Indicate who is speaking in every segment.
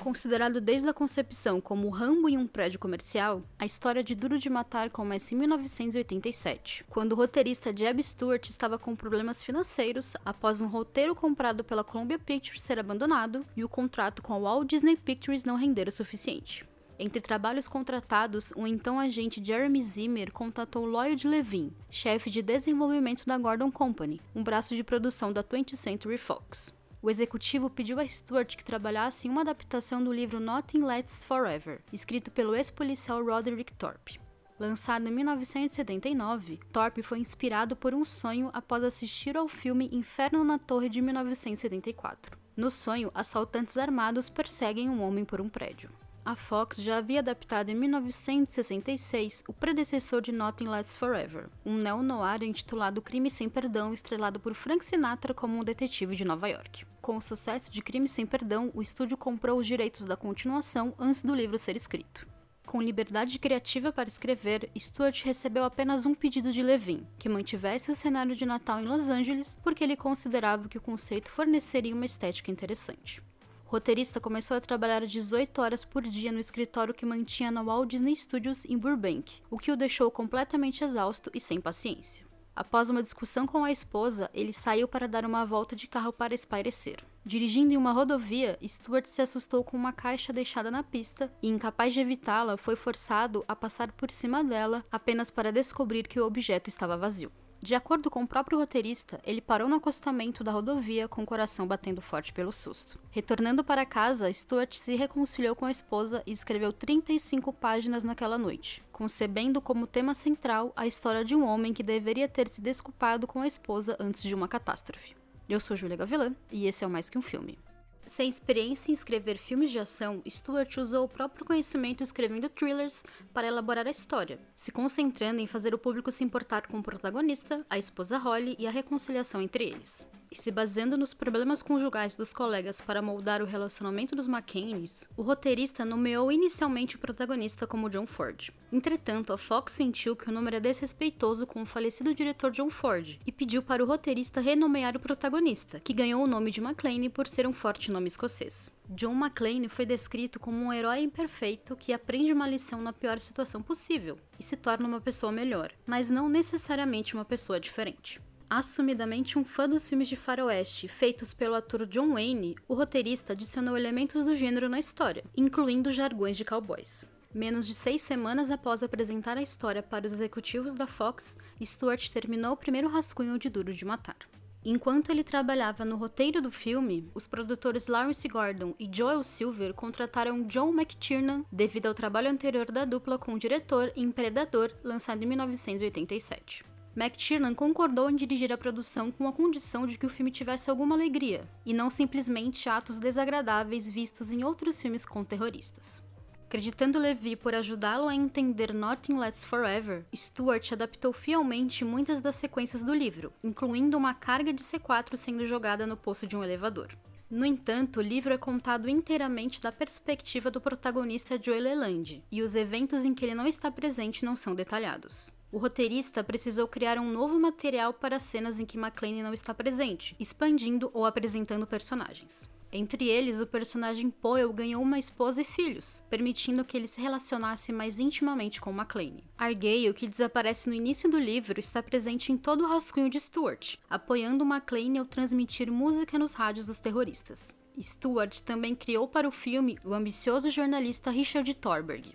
Speaker 1: Considerado desde a concepção como Rambo em um prédio comercial, a história de Duro de Matar começa em 1987, quando o roteirista Jeb Stuart estava com problemas financeiros após um roteiro comprado pela Columbia Pictures ser abandonado e o contrato com a Walt Disney Pictures não render o suficiente. Entre trabalhos contratados, o então agente Jeremy Zimmer contatou Lloyd Levine, chefe de desenvolvimento da Gordon Company, um braço de produção da 20th Century Fox. O executivo pediu a Stuart que trabalhasse em uma adaptação do livro Nothing Lasts Forever, escrito pelo ex-policial Roderick Thorpe. Lançado em 1979, Thorpe foi inspirado por um sonho após assistir ao filme Inferno na Torre de 1974. No sonho, assaltantes armados perseguem um homem por um prédio. A Fox já havia adaptado em 1966 o predecessor de Nothing Lasts Forever, um neo-noir intitulado Crime Sem Perdão, estrelado por Frank Sinatra como um detetive de Nova York. Com o sucesso de Crime Sem Perdão, o estúdio comprou os direitos da continuação antes do livro ser escrito. Com liberdade criativa para escrever, Stuart recebeu apenas um pedido de Levine, que mantivesse o cenário de Natal em Los Angeles, porque ele considerava que o conceito forneceria uma estética interessante. O roteirista começou a trabalhar 18 horas por dia no escritório que mantinha na Walt Disney Studios em Burbank, o que o deixou completamente exausto e sem paciência. Após uma discussão com a esposa, ele saiu para dar uma volta de carro para espairecer. Dirigindo em uma rodovia, Stuart se assustou com uma caixa deixada na pista e, incapaz de evitá-la, foi forçado a passar por cima dela apenas para descobrir que o objeto estava vazio. De acordo com o próprio roteirista, ele parou no acostamento da rodovia com o coração batendo forte pelo susto. Retornando para casa, Stuart se reconciliou com a esposa e escreveu 35 páginas naquela noite, concebendo como tema central a história de um homem que deveria ter se desculpado com a esposa antes de uma catástrofe. Eu sou Júlia Gavilã e esse é o Mais Que Um Filme. Sem experiência em escrever filmes de ação, Stuart usou o próprio conhecimento escrevendo thrillers para elaborar a história, se concentrando em fazer o público se importar com o protagonista, a esposa Holly e a reconciliação entre eles. E se baseando nos problemas conjugais dos colegas para moldar o relacionamento dos McCanes, o roteirista nomeou inicialmente o protagonista como John Ford. Entretanto, a Fox sentiu que o nome era desrespeitoso com o falecido diretor John Ford e pediu para o roteirista renomear o protagonista, que ganhou o nome de McClane por ser um forte nome escocês. John McClane foi descrito como um herói imperfeito que aprende uma lição na pior situação possível e se torna uma pessoa melhor, mas não necessariamente uma pessoa diferente. Assumidamente um fã dos filmes de faroeste feitos pelo ator John Wayne, o roteirista adicionou elementos do gênero na história, incluindo jargões de cowboys. Menos de 6 semanas após apresentar a história para os executivos da Fox, Stuart terminou o primeiro rascunho de Duro de Matar. Enquanto ele trabalhava no roteiro do filme, os produtores Lawrence Gordon e Joel Silver contrataram John McTiernan devido ao trabalho anterior da dupla com o diretor em Predador, lançado em 1987. McTiernan concordou em dirigir a produção com a condição de que o filme tivesse alguma alegria, e não simplesmente atos desagradáveis vistos em outros filmes com terroristas. Acreditando Levi por ajudá-lo a entender Nothing Lasts Forever, Stuart adaptou fielmente muitas das sequências do livro, incluindo uma carga de C4 sendo jogada no poço de um elevador. No entanto, o livro é contado inteiramente da perspectiva do protagonista Joey Leland, e os eventos em que ele não está presente não são detalhados. O roteirista precisou criar um novo material para cenas em que McClane não está presente, expandindo ou apresentando personagens. Entre eles, o personagem Poel ganhou uma esposa e filhos, permitindo que ele se relacionasse mais intimamente com McClane. Argyle, que desaparece no início do livro, está presente em todo o rascunho de Stuart, apoiando McClane ao transmitir música nos rádios dos terroristas. Stuart também criou para o filme o ambicioso jornalista Richard Thorberg.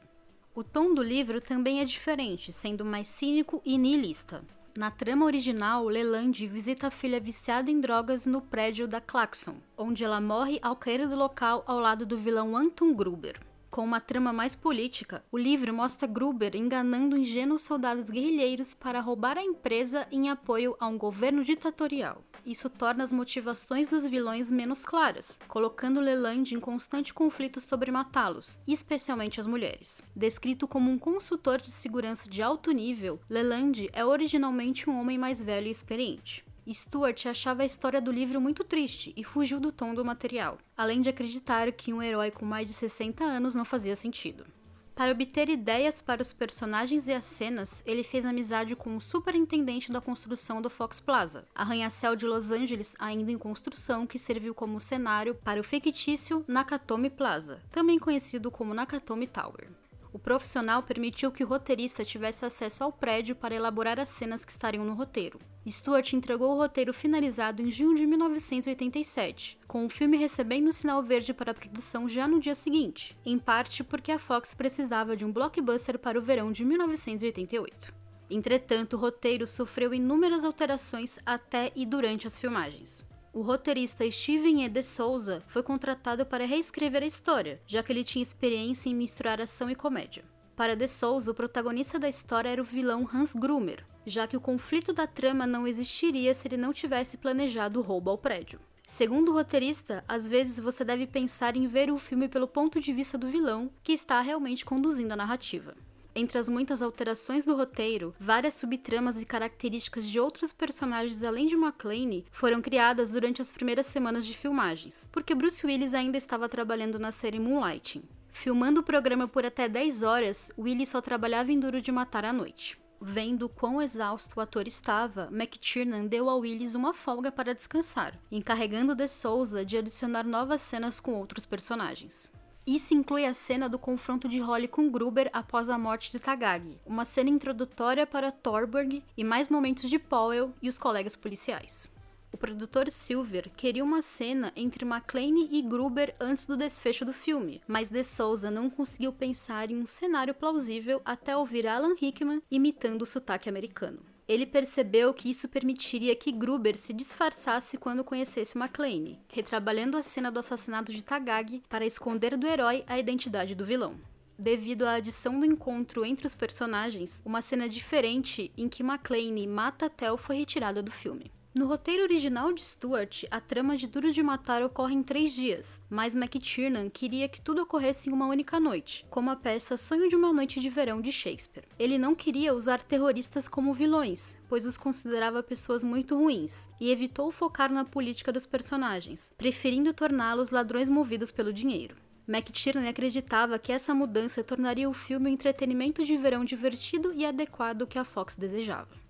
Speaker 1: O tom do livro também é diferente, sendo mais cínico e nihilista. Na trama original, Leland visita a filha viciada em drogas no prédio da Claxon, onde ela morre ao cair do local ao lado do vilão Anton Gruber. Com uma trama mais política, o livro mostra Gruber enganando ingênuos soldados guerrilheiros para roubar a empresa em apoio a um governo ditatorial. Isso torna as motivações dos vilões menos claras, colocando Leland em constante conflito sobre matá-los, especialmente as mulheres. Descrito como um consultor de segurança de alto nível, Leland é originalmente um homem mais velho e experiente. Stuart achava a história do livro muito triste e fugiu do tom do material, além de acreditar que um herói com mais de 60 anos não fazia sentido. Para obter ideias para os personagens e as cenas, ele fez amizade com o superintendente da construção do Fox Plaza, arranha-céu de Los Angeles ainda em construção, que serviu como cenário para o fictício Nakatomi Plaza, também conhecido como Nakatomi Tower. O profissional permitiu que o roteirista tivesse acesso ao prédio para elaborar as cenas que estariam no roteiro. Stewart entregou o roteiro finalizado em junho de 1987, com o filme recebendo o sinal verde para a produção já no dia seguinte, em parte porque a Fox precisava de um blockbuster para o verão de 1988. Entretanto, o roteiro sofreu inúmeras alterações até e durante as filmagens. O roteirista Steven E. de Souza foi contratado para reescrever a história, já que ele tinha experiência em misturar ação e comédia. Para de Souza, o protagonista da história era o vilão Hans Gruber, já que o conflito da trama não existiria se ele não tivesse planejado o roubo ao prédio. Segundo o roteirista, às vezes você deve pensar em ver o filme pelo ponto de vista do vilão, que está realmente conduzindo a narrativa. Entre as muitas alterações do roteiro, várias subtramas e características de outros personagens além de McClane foram criadas durante as primeiras semanas de filmagens, porque Bruce Willis ainda estava trabalhando na série Moonlighting. Filmando o programa por até 10 horas, Willis só trabalhava em Duro de Matar à noite. Vendo quão exausto o ator estava, McTiernan deu a Willis uma folga para descansar, encarregando de Souza de adicionar novas cenas com outros personagens. Isso inclui a cena do confronto de Holly com Gruber após a morte de Takagi, uma cena introdutória para Thorberg e mais momentos de Powell e os colegas policiais. O produtor Silver queria uma cena entre McClane e Gruber antes do desfecho do filme, mas de Souza não conseguiu pensar em um cenário plausível até ouvir Alan Rickman imitando o sotaque americano. Ele percebeu que isso permitiria que Gruber se disfarçasse quando conhecesse McClane, retrabalhando a cena do assassinato de Takagi para esconder do herói a identidade do vilão. Devido à adição do encontro entre os personagens, uma cena diferente em que McClane mata Tel foi retirada do filme. No roteiro original de Stewart, a trama de Duro de Matar ocorre em 3 dias, mas McTiernan queria que tudo ocorresse em uma única noite, como a peça Sonho de uma Noite de Verão de Shakespeare. Ele não queria usar terroristas como vilões, pois os considerava pessoas muito ruins, e evitou focar na política dos personagens, preferindo torná-los ladrões movidos pelo dinheiro. McTiernan acreditava que essa mudança tornaria o filme um entretenimento de verão divertido e adequado que a Fox desejava.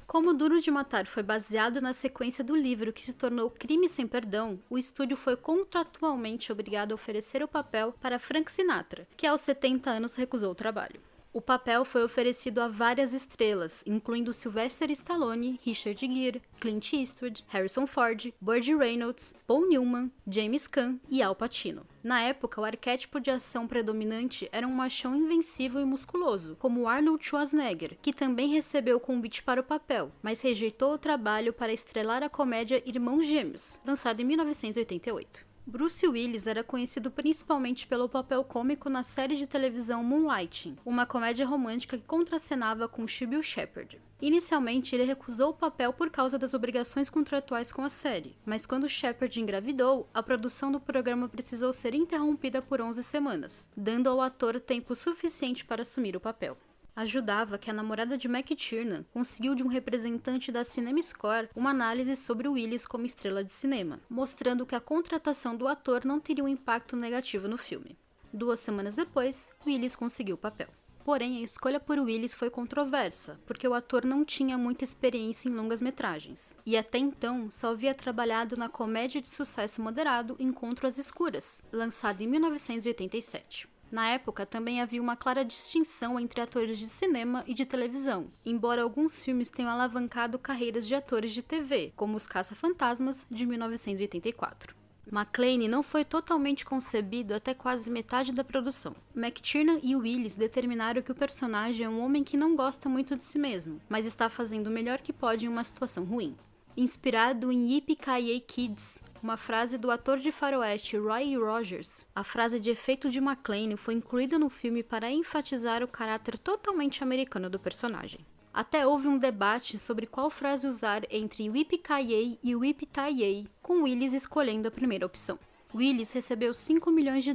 Speaker 1: Como Duro de Matar foi baseado na sequência do livro que se tornou Crime Sem Perdão, o estúdio foi contratualmente obrigado a oferecer o papel para Frank Sinatra, que aos 70 anos recusou o trabalho. O papel foi oferecido a várias estrelas, incluindo Sylvester Stallone, Richard Gere, Clint Eastwood, Harrison Ford, Burt Reynolds, Paul Newman, James Caan e Al Pacino. Na época, o arquétipo de ação predominante era um machão invencível e musculoso, como Arnold Schwarzenegger, que também recebeu o convite para o papel, mas rejeitou o trabalho para estrelar a comédia Irmãos Gêmeos, lançada em 1988. Bruce Willis era conhecido principalmente pelo papel cômico na série de televisão Moonlighting, uma comédia romântica que contracenava com Sybil Shepherd. Inicialmente, ele recusou o papel por causa das obrigações contratuais com a série, mas quando Shepherd engravidou, a produção do programa precisou ser interrompida por 11 semanas, dando ao ator tempo suficiente para assumir o papel. Ajudava que a namorada de McTiernan conseguiu de um representante da CinemaScore uma análise sobre Willis como estrela de cinema, mostrando que a contratação do ator não teria um impacto negativo no filme. 2 semanas depois, Willis conseguiu o papel. Porém, a escolha por Willis foi controversa, porque o ator não tinha muita experiência em longas-metragens, e até então só havia trabalhado na comédia de sucesso moderado Encontro às Escuras, lançada em 1987. Na época, também havia uma clara distinção entre atores de cinema e de televisão, embora alguns filmes tenham alavancado carreiras de atores de TV, como Os Caça-Fantasmas, de 1984. McClane não foi totalmente concebido até quase metade da produção. McTiernan e Willis determinaram que o personagem é um homem que não gosta muito de si mesmo, mas está fazendo o melhor que pode em uma situação ruim. Inspirado em Yippee-Ki-Yay Kids, uma frase do ator de faroeste Roy Rogers, a frase de efeito de McClane foi incluída no filme para enfatizar o caráter totalmente americano do personagem. Até houve um debate sobre qual frase usar entre Yippee-Ki-Yay e Yippee-Ki-Yay, com Willis escolhendo a primeira opção. Willis recebeu $5 milhões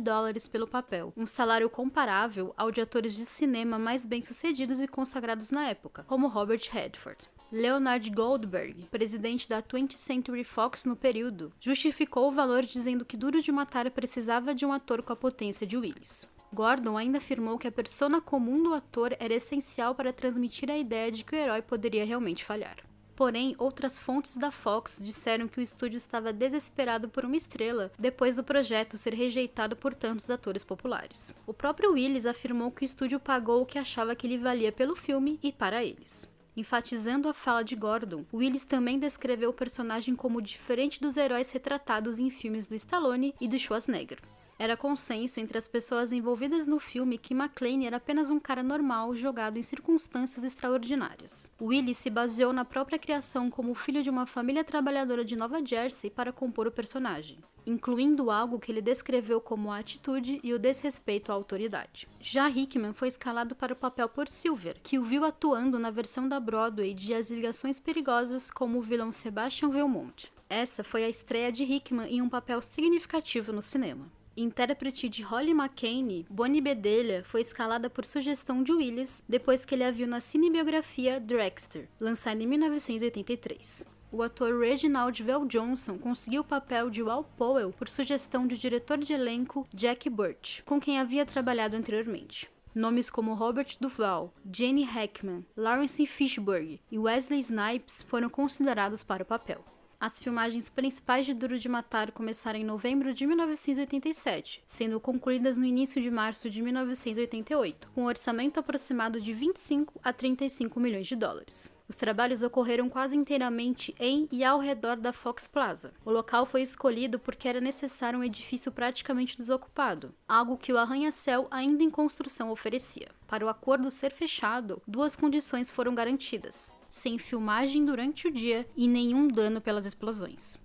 Speaker 1: pelo papel, um salário comparável ao de atores de cinema mais bem-sucedidos e consagrados na época, como Robert Redford. Leonard Goldberg, presidente da 20th Century Fox no período, justificou o valor dizendo que Duro de Matar precisava de um ator com a potência de Willis. Gordon ainda afirmou que a persona comum do ator era essencial para transmitir a ideia de que o herói poderia realmente falhar. Porém, outras fontes da Fox disseram que o estúdio estava desesperado por uma estrela depois do projeto ser rejeitado por tantos atores populares. O próprio Willis afirmou que o estúdio pagou o que achava que ele valia pelo filme e para eles. Enfatizando a fala de Gordon, Willis também descreveu o personagem como diferente dos heróis retratados em filmes do Stallone e do Schwarzenegger. Era consenso entre as pessoas envolvidas no filme que McClane era apenas um cara normal jogado em circunstâncias extraordinárias. Willis se baseou na própria criação como filho de uma família trabalhadora de Nova Jersey para compor o personagem, incluindo algo que ele descreveu como a atitude e o desrespeito à autoridade. Já Hickman foi escalado para o papel por Silver, que o viu atuando na versão da Broadway de As Ligações Perigosas como o vilão Sebastian Valmont. Essa foi a estreia de Hickman em um papel significativo no cinema. Intérprete de Holly McCaney, Bonnie Bedelia foi escalada por sugestão de Willis depois que ele a viu na cinebiografia Dragster, lançada em 1983. O ator Reginald VelJohnson conseguiu o papel de Wal Powell por sugestão do diretor de elenco Jack Burt, com quem havia trabalhado anteriormente. Nomes como Robert Duvall, Jenny Hackman, Lawrence Fishburne e Wesley Snipes foram considerados para o papel. As filmagens principais de Duro de Matar começaram em novembro de 1987, sendo concluídas no início de março de 1988, com um orçamento aproximado de 25 a 35 milhões de dólares. Os trabalhos ocorreram quase inteiramente em e ao redor da Fox Plaza. O local foi escolhido porque era necessário um edifício praticamente desocupado, algo que o arranha-céu ainda em construção oferecia. Para o acordo ser fechado, duas condições foram garantidas: sem filmagem durante o dia e nenhum dano pelas explosões.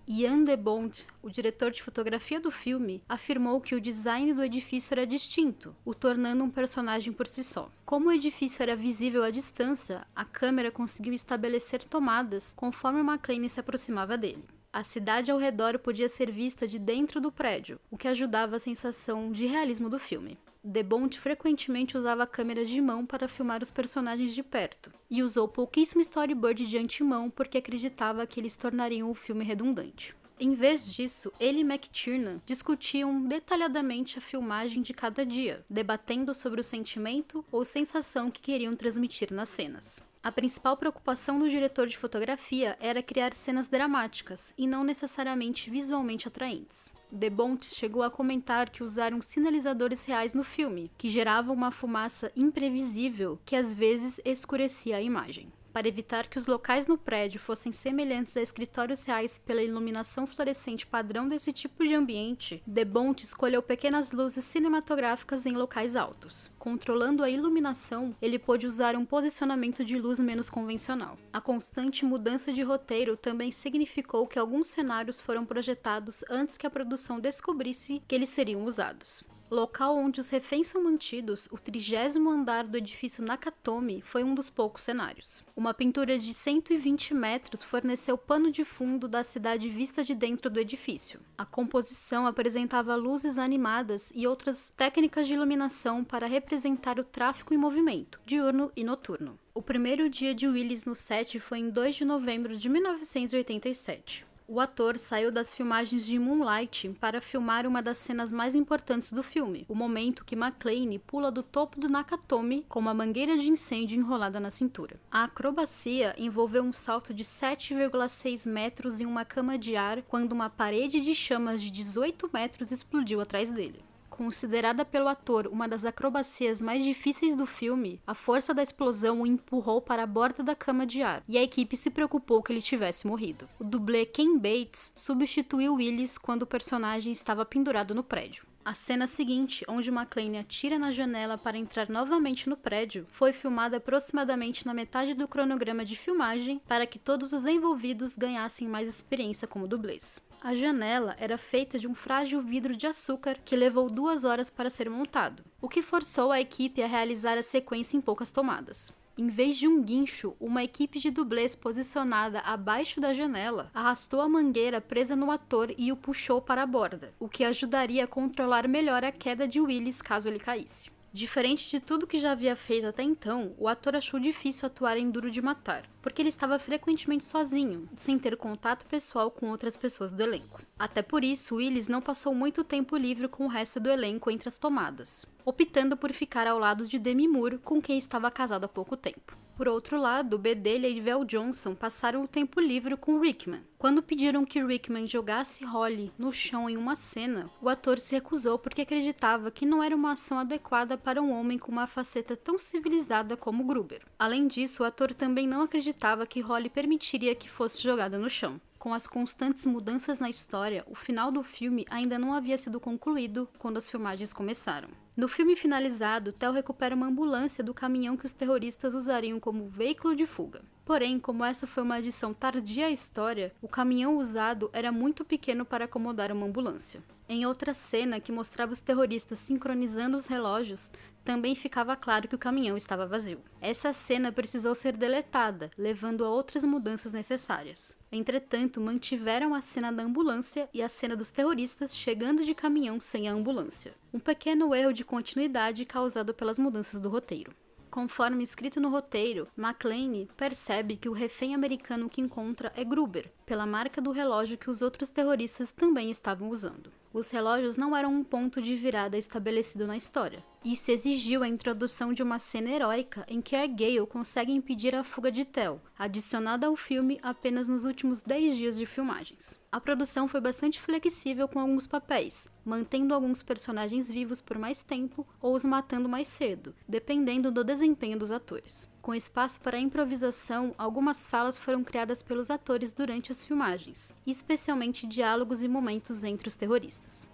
Speaker 1: Ian DeBont, o diretor de fotografia do filme, afirmou que o design do edifício era distinto, o tornando um personagem por si só. Como o edifício era visível à distância, a câmera conseguiu estabelecer tomadas conforme McClane se aproximava dele. A cidade ao redor podia ser vista de dentro do prédio, o que ajudava a sensação de realismo do filme. DeBont frequentemente usava câmeras de mão para filmar os personagens de perto, e usou pouquíssimo storyboard de antemão porque acreditava que eles tornariam o filme redundante. Em vez disso, ele e McTiernan discutiam detalhadamente a filmagem de cada dia, debatendo sobre o sentimento ou sensação que queriam transmitir nas cenas. A principal preocupação do diretor de fotografia era criar cenas dramáticas e não necessariamente visualmente atraentes. DeBont chegou a comentar que usaram sinalizadores reais no filme, que geravam uma fumaça imprevisível que às vezes escurecia a imagem. Para evitar que os locais no prédio fossem semelhantes a escritórios reais pela iluminação fluorescente padrão desse tipo de ambiente, DeBont escolheu pequenas luzes cinematográficas em locais altos. Controlando a iluminação, ele pôde usar um posicionamento de luz menos convencional. A constante mudança de roteiro também significou que alguns cenários foram projetados antes que a produção descobrisse que eles seriam usados. Local onde os reféns são mantidos, o 30º andar do edifício Nakatomi foi um dos poucos cenários. Uma pintura de 120 metros forneceu pano de fundo da cidade vista de dentro do edifício. A composição apresentava luzes animadas e outras técnicas de iluminação para representar o tráfego em movimento, diurno e noturno. O primeiro dia de Willis no set foi em 2 de novembro de 1987. O ator saiu das filmagens de Moonlight para filmar uma das cenas mais importantes do filme, o momento que McClane pula do topo do Nakatomi com uma mangueira de incêndio enrolada na cintura. A acrobacia envolveu um salto de 7,6 metros em uma cama de ar quando uma parede de chamas de 18 metros explodiu atrás dele. Considerada pelo ator uma das acrobacias mais difíceis do filme, a força da explosão o empurrou para a borda da cama de ar, e a equipe se preocupou que ele tivesse morrido. O dublê Ken Bates substituiu Willis quando o personagem estava pendurado no prédio. A cena seguinte, onde McClane atira na janela para entrar novamente no prédio, foi filmada aproximadamente na metade do cronograma de filmagem para que todos os envolvidos ganhassem mais experiência como dublês. A janela era feita de um frágil vidro de açúcar que levou 2 horas para ser montado, o que forçou a equipe a realizar a sequência em poucas tomadas. Em vez de um guincho, uma equipe de dublês posicionada abaixo da janela arrastou a mangueira presa no ator e o puxou para a borda, o que ajudaria a controlar melhor a queda de Willis caso ele caísse. Diferente de tudo que já havia feito até então, o ator achou difícil atuar em Duro de Matar, porque ele estava frequentemente sozinho, sem ter contato pessoal com outras pessoas do elenco. Até por isso, Willis não passou muito tempo livre com o resto do elenco entre as tomadas, optando por ficar ao lado de Demi Moore, com quem estava casado há pouco tempo. Por outro lado, Bedelia e Vel Johnson passaram o tempo livre com Rickman. Quando pediram que Rickman jogasse Holly no chão em uma cena, o ator se recusou porque acreditava que não era uma ação adequada para um homem com uma faceta tão civilizada como Gruber. Além disso, o ator também não acreditava que Holly permitiria que fosse jogada no chão. Com as constantes mudanças na história, o final do filme ainda não havia sido concluído quando as filmagens começaram. No filme finalizado, Theo recupera uma ambulância do caminhão que os terroristas usariam como veículo de fuga. Porém, como essa foi uma adição tardia à história, o caminhão usado era muito pequeno para acomodar uma ambulância. Em outra cena que mostrava os terroristas sincronizando os relógios, também ficava claro que o caminhão estava vazio. Essa cena precisou ser deletada, levando a outras mudanças necessárias. Entretanto, mantiveram a cena da ambulância e a cena dos terroristas chegando de caminhão sem a ambulância. Um pequeno erro de continuidade causado pelas mudanças do roteiro. Conforme escrito no roteiro, McClane percebe que o refém americano que encontra é Gruber, pela marca do relógio que os outros terroristas também estavam usando. Os relógios não eram um ponto de virada estabelecido na história. Isso exigiu a introdução de uma cena heróica em que Gale consegue impedir a fuga de Theo, adicionada ao filme apenas nos últimos 10 dias de filmagens. A produção foi bastante flexível com alguns papéis, mantendo alguns personagens vivos por mais tempo ou os matando mais cedo, dependendo do desempenho dos atores. Com espaço para improvisação, algumas falas foram criadas pelos atores durante as filmagens, especialmente diálogos e momentos entre os terroristas.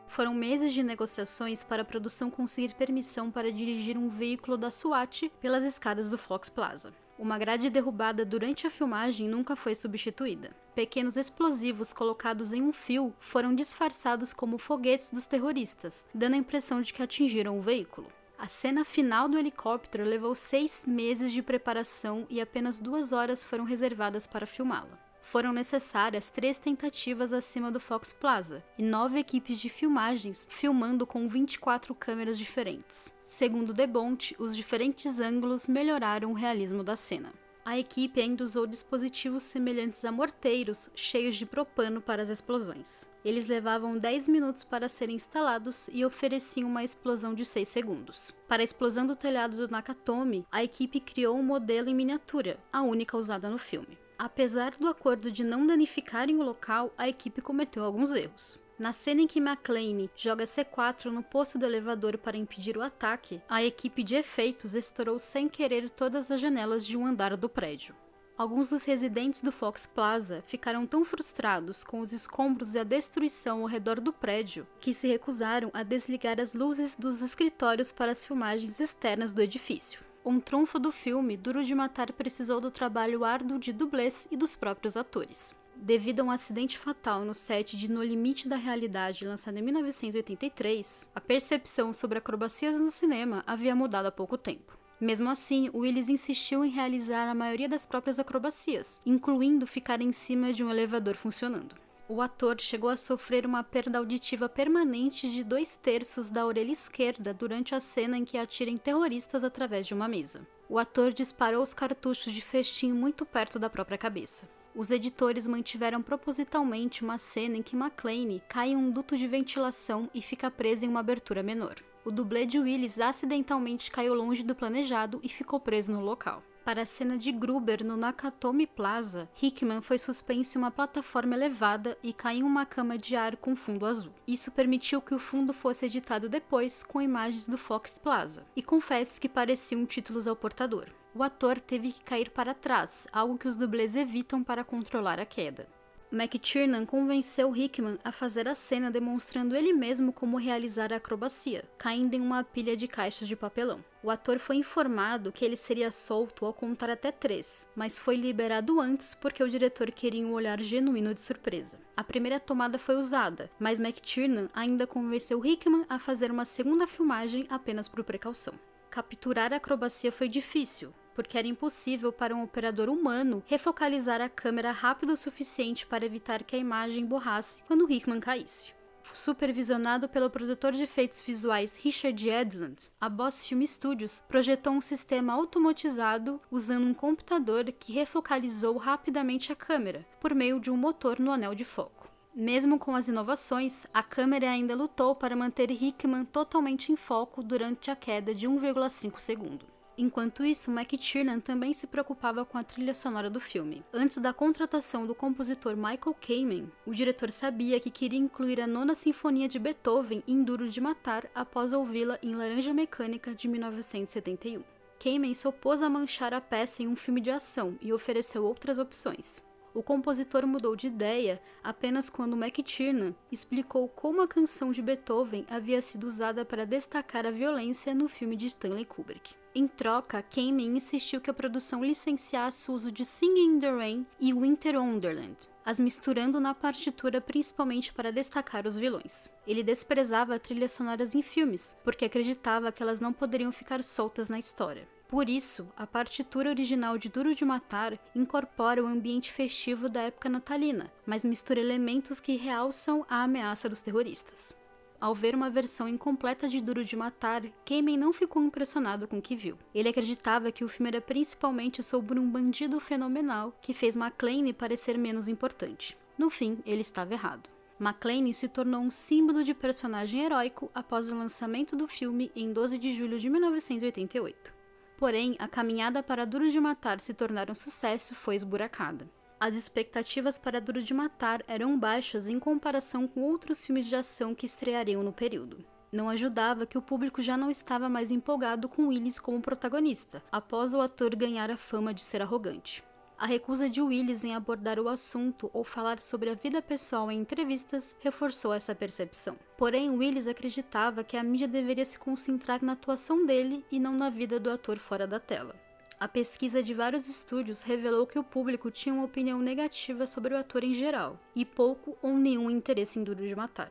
Speaker 1: Foram meses de negociações para a produção conseguir permissão para dirigir um veículo da SWAT pelas escadas do Fox Plaza. Uma grade derrubada durante a filmagem nunca foi substituída. Pequenos explosivos colocados em um fio foram disfarçados como foguetes dos terroristas, dando a impressão de que atingiram o veículo. A cena final do helicóptero levou 6 meses de preparação e apenas 2 horas foram reservadas para filmá-la. Foram necessárias 3 tentativas acima do Fox Plaza e 9 equipes de filmagens filmando com 24 câmeras diferentes. Segundo DeBont, os diferentes ângulos melhoraram o realismo da cena. A equipe ainda usou dispositivos semelhantes a morteiros cheios de propano para as explosões. Eles levavam 10 minutos para serem instalados e ofereciam uma explosão de 6 segundos. Para a explosão do telhado do Nakatomi, a equipe criou um modelo em miniatura, a única usada no filme. Apesar do acordo de não danificarem o local, a equipe cometeu alguns erros. Na cena em que McClane joga C4 no poço do elevador para impedir o ataque, a equipe de efeitos estourou sem querer todas as janelas de um andar do prédio. Alguns dos residentes do Fox Plaza ficaram tão frustrados com os escombros e a destruição ao redor do prédio que se recusaram a desligar as luzes dos escritórios para as filmagens externas do edifício. Um trunfo do filme, Duro de Matar precisou do trabalho árduo de dublês e dos próprios atores. Devido a um acidente fatal no set de No Limite da Realidade, lançado em 1983, a percepção sobre acrobacias no cinema havia mudado há pouco tempo. Mesmo assim, Willis insistiu em realizar a maioria das próprias acrobacias, incluindo ficar em cima de um elevador funcionando. O ator chegou a sofrer uma perda auditiva permanente de 2/3 da orelha esquerda durante a cena em que atira em terroristas através de uma mesa. O ator disparou os cartuchos de festim muito perto da própria cabeça. Os editores mantiveram propositalmente uma cena em que McClane cai em um duto de ventilação e fica preso em uma abertura menor. O dublê de Willis acidentalmente caiu longe do planejado e ficou preso no local. Para a cena de Gruber no Nakatomi Plaza, Hickman foi suspenso em uma plataforma elevada e caiu em uma cama de ar com fundo azul. Isso permitiu que o fundo fosse editado depois com imagens do Fox Plaza e confetes que pareciam títulos ao portador. O ator teve que cair para trás, algo que os dublês evitam para controlar a queda. McTiernan convenceu Hickman a fazer a cena demonstrando ele mesmo como realizar a acrobacia, caindo em uma pilha de caixas de papelão. O ator foi informado que ele seria solto ao contar até 3, mas foi liberado antes porque o diretor queria um olhar genuíno de surpresa. A primeira tomada foi usada, mas McTiernan ainda convenceu Hickman a fazer uma segunda filmagem apenas por precaução. Capturar a acrobacia foi difícil, porque era impossível para um operador humano refocalizar a câmera rápido o suficiente para evitar que a imagem borrasse quando Hickman caísse. supervisionado pelo produtor de efeitos visuais Richard Edlund, a Boss Film Studios projetou um sistema automatizado usando um computador que refocalizou rapidamente a câmera por meio de um motor no anel de foco. Mesmo com as inovações, a câmera ainda lutou para manter Hickman totalmente em foco durante a queda de 1,5 segundo. Enquanto isso, McTiernan também se preocupava com a trilha sonora do filme. Antes da contratação do compositor Michael Kamen, o diretor sabia que queria incluir a Nona Sinfonia de Beethoven em Duro de Matar após ouvi-la em Laranja Mecânica de 1971. Kamen se opôs a manchar a peça em um filme de ação e ofereceu outras opções. O compositor mudou de ideia apenas quando McTiernan explicou como a canção de Beethoven havia sido usada para destacar a violência no filme de Stanley Kubrick. Em troca, Kamen insistiu que a produção licenciasse o uso de Singing in the Rain e Winter Wonderland, as misturando na partitura principalmente para destacar os vilões. Ele desprezava trilhas sonoras em filmes, porque acreditava que elas não poderiam ficar soltas na história. Por isso, a partitura original de Duro de Matar incorpora o ambiente festivo da época natalina, mas mistura elementos que realçam a ameaça dos terroristas. Ao ver uma versão incompleta de Duro de Matar, Kamen não ficou impressionado com o que viu. Ele acreditava que o filme era principalmente sobre um bandido fenomenal que fez McClane parecer menos importante. No fim, ele estava errado. McClane se tornou um símbolo de personagem heróico após o lançamento do filme em 12 de julho de 1988. Porém, a caminhada para Duro de Matar se tornar um sucesso foi esburacada. As expectativas para Duro de Matar eram baixas em comparação com outros filmes de ação que estreariam no período. Não ajudava que o público já não estava mais empolgado com Willis como protagonista, após o ator ganhar a fama de ser arrogante. A recusa de Willis em abordar o assunto ou falar sobre a vida pessoal em entrevistas reforçou essa percepção. Porém, Willis acreditava que a mídia deveria se concentrar na atuação dele e não na vida do ator fora da tela. A pesquisa de vários estúdios revelou que o público tinha uma opinião negativa sobre o ator em geral, e pouco ou nenhum interesse em Duro de Matar.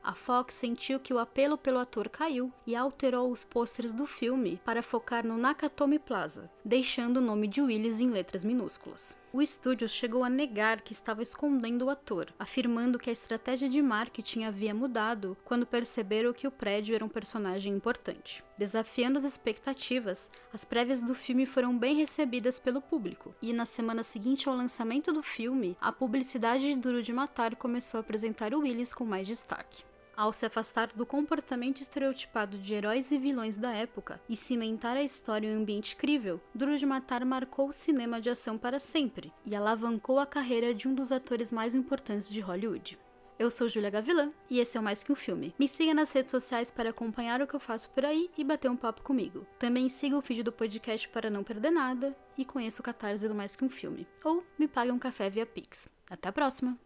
Speaker 1: A Fox sentiu que o apelo pelo ator caiu e alterou os pôsteres do filme para focar no Nakatomi Plaza, deixando o nome de Willis em letras minúsculas. O estúdio chegou a negar que estava escondendo o ator, afirmando que a estratégia de marketing havia mudado quando perceberam que o prédio era um personagem importante. Desafiando as expectativas, as prévias do filme foram bem recebidas pelo público, e na semana seguinte ao lançamento do filme, a publicidade de Duro de Matar começou a apresentar o Willis com mais destaque. Ao se afastar do comportamento estereotipado de heróis e vilões da época e cimentar a história em um ambiente crível, Duro de Matar marcou o cinema de ação para sempre e alavancou a carreira de um dos atores mais importantes de Hollywood. Eu sou Júlia Gavilã e esse é o Mais Que Um Filme. Me siga nas redes sociais para acompanhar o que eu faço por aí e bater um papo comigo. Também siga o feed do podcast para não perder nada e conheça o Catarse do Mais Que Um Filme. Ou me pague um café via Pix. Até a próxima!